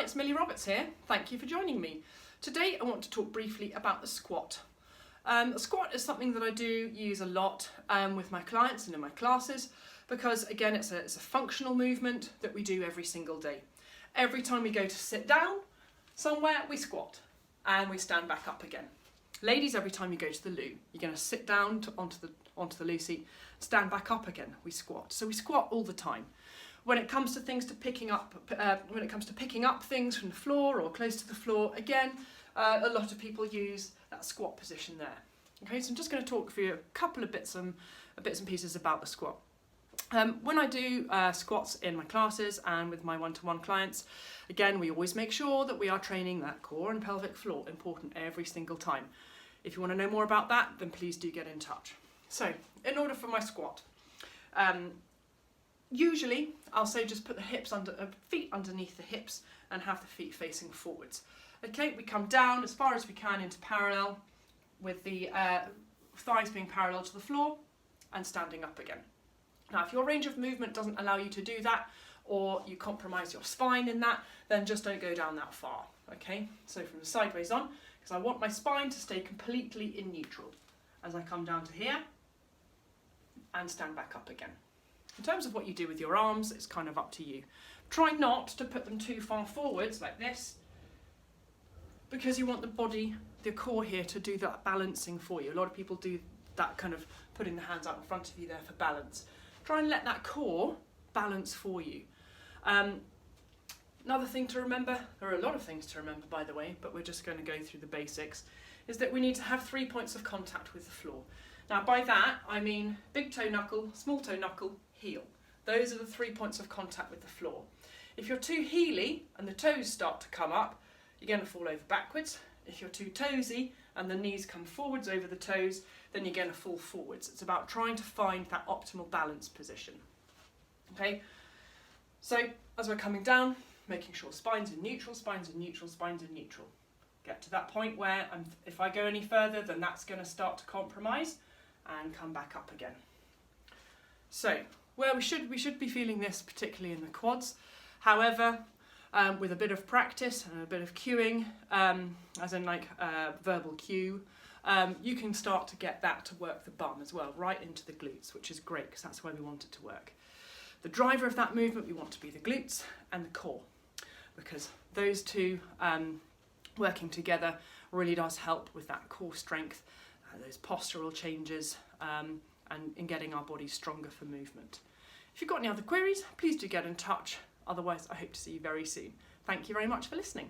Hi, it's Millie Roberts here. Thank you for joining me. Today I want to talk briefly about the squat. A squat is something that I do use a lot with my clients and in my classes because again it's a functional movement that we do every single day. Every time we go to sit down somewhere we squat and we stand back up again. Ladies, every time you go to the loo, you're going to sit down onto the loo seat, stand back up again, we squat. So we squat all the time. When it comes to picking up things from the floor or close to the floor, again, a lot of people use that squat position there. Okay, so I'm just going to talk for you a couple of bits and pieces about the squat. When I do squats in my classes and with my one-to-one clients, again, we always make sure that we are training that core and pelvic floor, important every single time. If you want to know more about that, then please do get in touch. So, in order for my squat, usually I'll say just put the feet underneath the hips and have the feet facing forwards. Okay, we come down as far as we can into parallel with the thighs being parallel to the floor and standing up again. Now, if your range of movement doesn't allow you to do that, or you compromise your spine in that, then just don't go down that far. Okay, so from the sideways on, because I want my spine to stay completely in neutral as I come down to here and stand back up again. In terms of what you do with your arms, it's kind of up to you. Try not to put them too far forwards like this, because you want the core here to do that balancing for you. A lot of people do that kind of putting the hands out in front of you there for balance. Try and let that core balance for you. Another thing to remember, there are a lot of things to remember by the way, but we're just going to go through the basics, is that we need to have 3 points of contact with the floor. Now by that I mean big toe knuckle, small toe knuckle, heel. Those are the 3 points of contact with the floor. If you're too heely and the toes start to come up, you're going to fall over backwards. If you're too toesy and the knees come forwards over the toes, then you're going to fall forwards. It's about trying to find that optimal balance position. Okay, so as we're coming down, making sure spines are neutral, spines are neutral, spines are neutral. Get to that point where if I go any further, then that's going to start to compromise and come back up again. So where we should be feeling this particularly in the quads. However, with a bit of practice and a bit of cueing, as in like verbal cue, you can start to get that to work the bum as well, right into the glutes, which is great because that's where we want it to work. The driver of that movement we want to be the glutes and the core, because those two working together really does help with that core strength, those postural changes, and in getting our bodies stronger for movement. If you've got any other queries, please do get in touch. Otherwise, I hope to see you very soon. Thank you very much for listening.